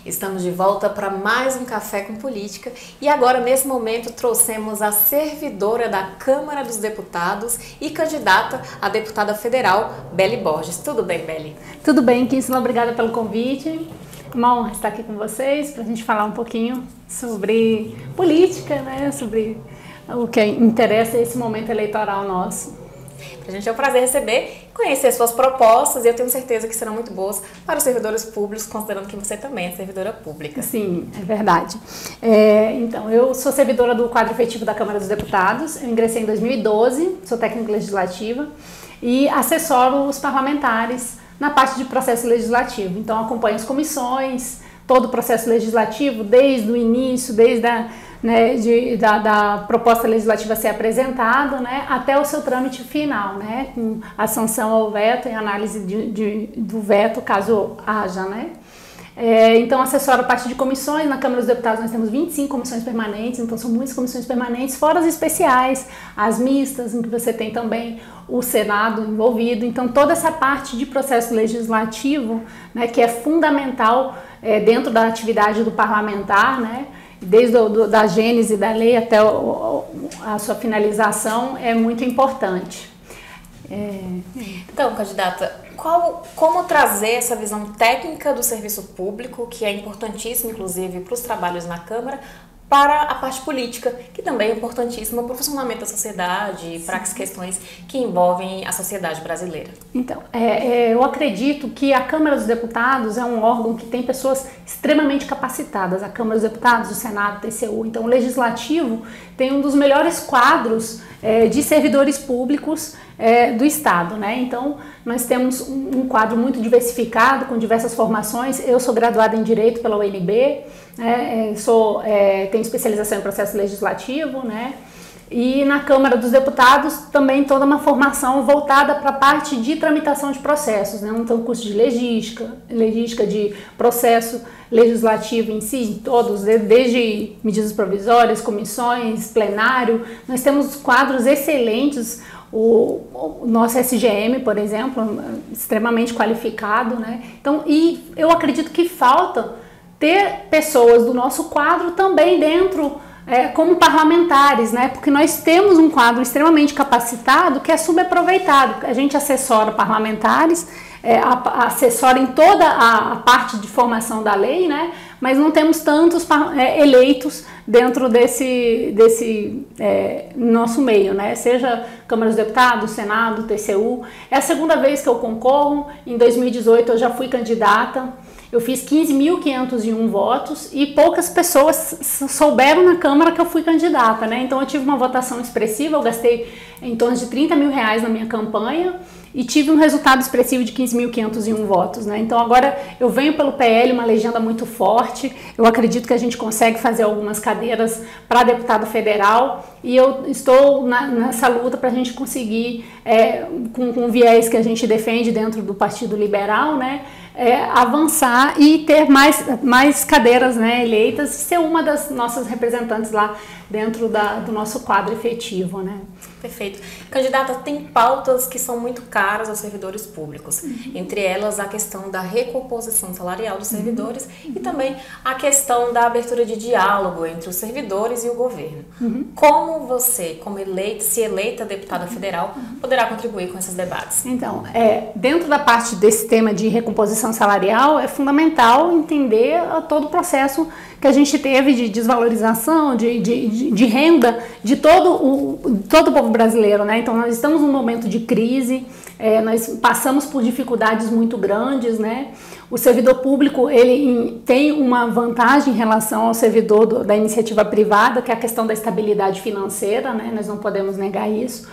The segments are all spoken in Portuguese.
Estamos de volta para mais um Café com Política e agora, nesse momento, trouxemos a servidora da Câmara dos Deputados e candidata a deputada federal, Bely Borges. Tudo bem, Bely? Tudo bem, Kínsela, obrigada pelo convite. Uma honra estar aqui com vocês para a gente falar um pouquinho sobre política, né? Sobre o que interessa esse momento eleitoral nosso. Para a gente é um prazer receber, conhecer suas propostas e eu tenho certeza que serão muito boas para os servidores públicos, considerando que você também é servidora pública. Sim, é verdade. Então, eu sou servidora do quadro efetivo da Câmara dos Deputados, eu ingressei em 2012, sou técnica legislativa e assessoro os parlamentares na parte de processo legislativo. Então, acompanho as comissões, todo o processo legislativo, desde o início, desde da proposta legislativa ser apresentada, né, até o seu trâmite final, né, com a sanção ao veto e análise do veto, caso haja, né. Então, assessoro a parte de comissões. Na Câmara dos Deputados nós temos 25 comissões permanentes, então são muitas comissões permanentes, fora as especiais, as mistas, em que você tem também o Senado envolvido. Então, toda essa parte de processo legislativo, né, que é fundamental dentro da atividade do parlamentar, né, desde da gênese da lei até a sua finalização, é muito importante. Então, candidata, como trazer essa visão técnica do serviço público, que é importantíssima, inclusive, para os trabalhos na Câmara, para a parte política, que também é importantíssima para o funcionamento da sociedade e para as questões que envolvem a sociedade brasileira? Então, eu acredito que a Câmara dos Deputados é um órgão que tem pessoas extremamente capacitadas, a Câmara dos Deputados, o Senado, o TCU. Então, o Legislativo tem um dos melhores quadros de servidores públicos do Estado, né? Então, nós temos um quadro muito diversificado, com diversas formações. Eu sou graduada em Direito pela UNB, tenho especialização em processo legislativo, né? E na Câmara dos Deputados também toda uma formação voltada para a parte de tramitação de processos, né? Então, curso de legística de processo legislativo em si, todos, desde medidas provisórias, comissões, plenário. Nós temos quadros excelentes. O nosso SGM, por exemplo, extremamente qualificado, né? Então, e eu acredito que falta ter pessoas do nosso quadro também dentro, como parlamentares, né? Porque nós temos um quadro extremamente capacitado que é subaproveitado. A gente assessora parlamentares, assessora em toda a parte de formação da lei, né? Mas não temos tantos eleitos dentro desse nosso meio, né? Seja Câmara dos Deputados, Senado, TCU. É a segunda vez que eu concorro. Em 2018 eu já fui candidata. Eu fiz 15.501 votos e poucas pessoas souberam na Câmara que eu fui candidata, né? Então eu tive uma votação expressiva, eu gastei em torno de R$30 mil na minha campanha e tive um resultado expressivo de 15.501 votos, né? Então agora eu venho pelo PL, uma legenda muito forte, eu acredito que a gente consegue fazer algumas cadeiras para deputado federal e eu estou nessa luta para a gente conseguir, com o viés que a gente defende dentro do Partido Liberal, né? Avançar e ter mais cadeiras, né, eleitas, ser uma das nossas representantes lá dentro do nosso quadro efetivo, né? Perfeito. Candidata, tem pautas que são muito caras aos servidores públicos, entre elas a questão da recomposição salarial dos servidores e também a questão da abertura de diálogo entre os servidores e o governo. Como você, se eleita deputada federal, poderá contribuir com esses debates? Então, dentro da parte desse tema de recomposição salarial, é fundamental entender todo o processo que a gente teve de desvalorização, de renda de todo o povo brasileiro, né? Então, nós estamos num momento de crise, nós passamos por dificuldades muito grandes, né? O servidor público, ele tem uma vantagem em relação ao servidor da iniciativa privada, que é a questão da estabilidade financeira, né? Nós não podemos negar isso.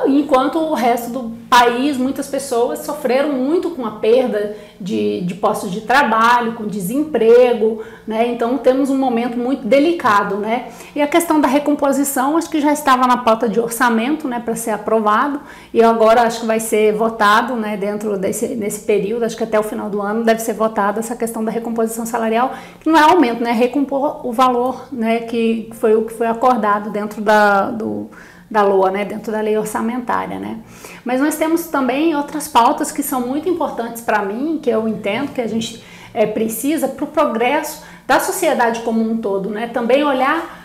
Enquanto o resto do país, muitas pessoas sofreram muito com a perda de postos de trabalho, com desemprego, né? Então temos um momento muito delicado, né? E a questão da recomposição, acho que já estava na pauta de orçamento, né, para ser aprovado, e agora acho que vai ser votado, né, dentro desse período, acho que até o final do ano deve ser votada essa questão da recomposição salarial, que não é aumento, né, recompor o valor, né, que foi o que foi acordado dentro da LOA, né, dentro da lei orçamentária, né. Mas nós temos também outras pautas que são muito importantes para mim, que eu entendo que a gente precisa para o progresso da sociedade como um todo, né? Também olhar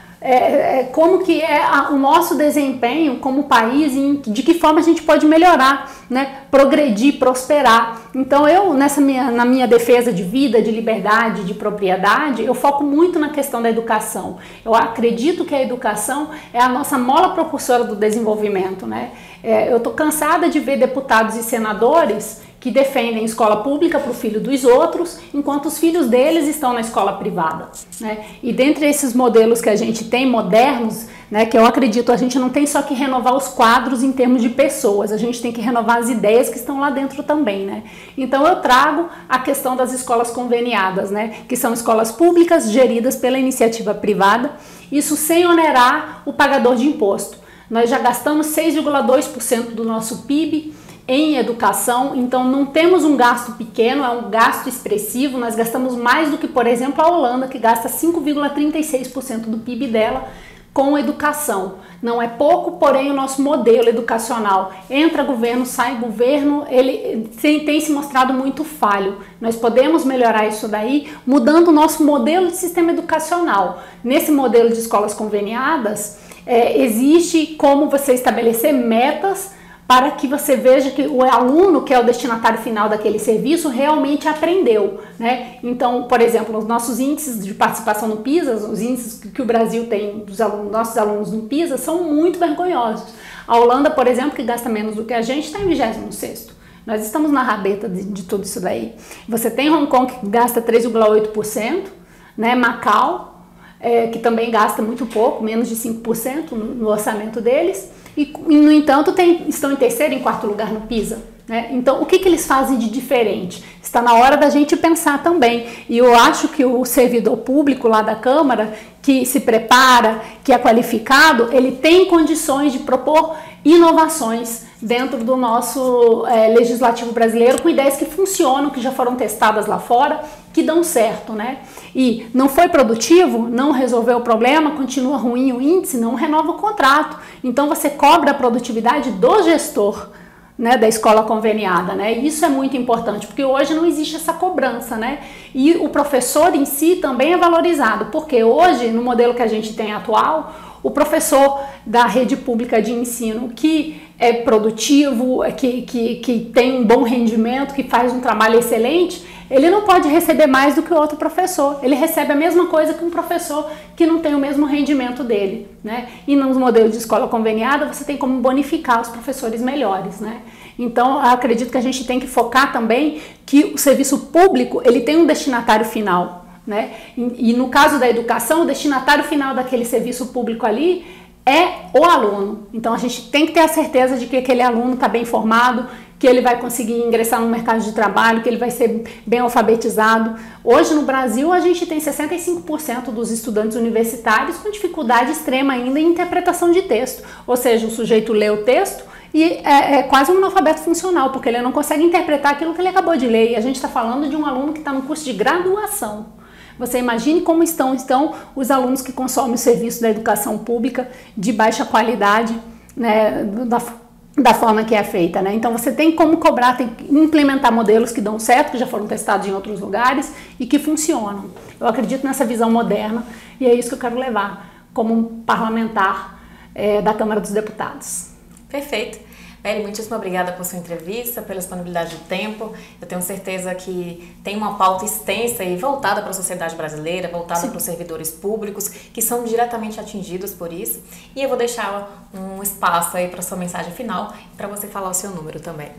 como que é o nosso desempenho como país e de que forma a gente pode melhorar, né? Progredir, prosperar. Então eu, na minha defesa de vida, de liberdade, de propriedade, eu foco muito na questão da educação. Eu acredito que a educação é a nossa mola propulsora do desenvolvimento, né? Eu estou cansada de ver deputados e senadores que defendem escola pública para o filho dos outros, enquanto os filhos deles estão na escola privada, né? E dentre esses modelos que a gente tem, modernos, né, que eu acredito, a gente não tem só que renovar os quadros em termos de pessoas, a gente tem que renovar as ideias que estão lá dentro também, né? Então eu trago a questão das escolas conveniadas, né, que são escolas públicas geridas pela iniciativa privada, isso sem onerar o pagador de imposto. Nós já gastamos 6,2% do nosso PIB em educação, então não temos um gasto pequeno, é um gasto expressivo. Nós gastamos mais do que, por exemplo, a Holanda, que gasta 5,36% do PIB dela com educação. Não é pouco, porém o nosso modelo educacional, entra governo, sai governo, ele tem se mostrado muito falho. Nós podemos melhorar isso daí mudando o nosso modelo de sistema educacional. Nesse modelo de escolas conveniadas, existe como você estabelecer metas para que você veja que o aluno, que é o destinatário final daquele serviço, realmente aprendeu, né? Então, por exemplo, os nossos índices de participação no PISA, os índices que o Brasil tem dos nossos alunos no PISA, são muito vergonhosos. A Holanda, por exemplo, que gasta menos do que a gente, está em 26º. Nós estamos na rabeta de tudo isso daí. Você tem Hong Kong, que gasta 3,8%, né? Macau, que também gasta muito pouco, menos de 5% no orçamento deles. E, no entanto, estão em terceiro e em quarto lugar no PISA, né? Então, o que eles fazem de diferente? Está na hora da gente pensar também. E eu acho que o servidor público lá da Câmara, que se prepara, que é qualificado, ele tem condições de propor inovações dentro do nosso legislativo brasileiro, com ideias que funcionam, que já foram testadas lá fora, que dão certo, né? E não foi produtivo, não resolveu o problema, continua ruim o índice, não renova o contrato. Então você cobra a produtividade do gestor, né, da escola conveniada, né? E isso é muito importante, porque hoje não existe essa cobrança, né? E o professor em si também é valorizado, porque hoje, no modelo que a gente tem atual, o professor da rede pública de ensino que é produtivo, que tem um bom rendimento, que faz um trabalho excelente, ele não pode receber mais do que o outro professor. Ele recebe a mesma coisa que um professor que não tem o mesmo rendimento dele, né? E nos modelos de escola conveniada, você tem como bonificar os professores melhores, né? Então, eu acredito que a gente tem que focar também que o serviço público, ele tem um destinatário final, né? E no caso da educação, o destinatário final daquele serviço público ali é o aluno. Então, a gente tem que ter a certeza de que aquele aluno está bem formado, que ele vai conseguir ingressar no mercado de trabalho, que ele vai ser bem alfabetizado. Hoje no Brasil a gente tem 65% dos estudantes universitários com dificuldade extrema ainda em interpretação de texto, ou seja, o sujeito lê o texto e é quase um analfabeto funcional, porque ele não consegue interpretar aquilo que ele acabou de ler, e a gente está falando de um aluno que está no curso de graduação. Você imagine como estão os alunos que consomem o serviço da educação pública de baixa qualidade, né, da forma que é feita, né? Então você tem como cobrar, tem que implementar modelos que dão certo, que já foram testados em outros lugares e que funcionam. Eu acredito nessa visão moderna e é isso que eu quero levar como parlamentar da Câmara dos Deputados. Perfeito. Mary, muitíssimo obrigada por sua entrevista, pela disponibilidade de tempo. Eu tenho certeza que tem uma pauta extensa e voltada para a sociedade brasileira, voltada para os servidores públicos, que são diretamente atingidos por isso. E eu vou deixar um espaço aí para sua mensagem final, para você falar o seu número também.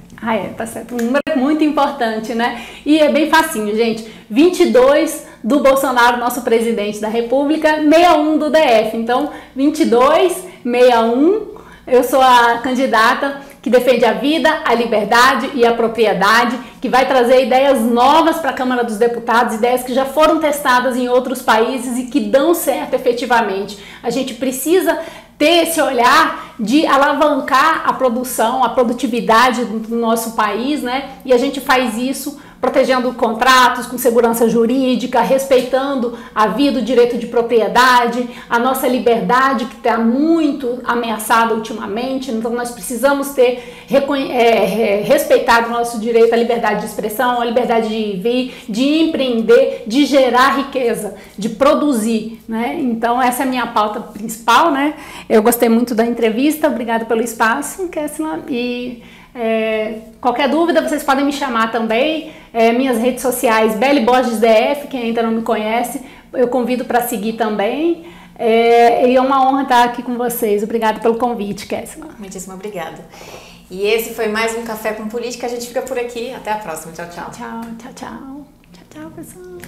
Tá certo. Um número muito importante, né? E é bem facinho, gente. 22 do Bolsonaro, nosso presidente da República, 61 do DF. Então, 22, 61, eu sou a candidata que defende a vida, a liberdade e a propriedade, que vai trazer ideias novas para a Câmara dos Deputados, ideias que já foram testadas em outros países e que dão certo efetivamente. A gente precisa ter esse olhar de alavancar a produção, a produtividade do nosso país, né? E a gente faz isso protegendo contratos com segurança jurídica, respeitando a vida, o direito de propriedade, a nossa liberdade que está muito ameaçada ultimamente, então nós precisamos ter respeitado o nosso direito à liberdade de expressão, à liberdade de vir, de empreender, de gerar riqueza, de produzir, né? Então essa é a minha pauta principal, né? Eu gostei muito da entrevista, obrigada pelo espaço, Kessler, e qualquer dúvida vocês podem me chamar também, minhas redes sociais, Belle Borges DF, quem ainda não me conhece, eu convido para seguir também, e é uma honra estar aqui com vocês, obrigada pelo convite, Kessler. Muitíssimo obrigada. E esse foi mais um Café com Política, a gente fica por aqui, até a próxima, tchau, tchau. Tchau, tchau, tchau. Tchau, tchau, pessoal.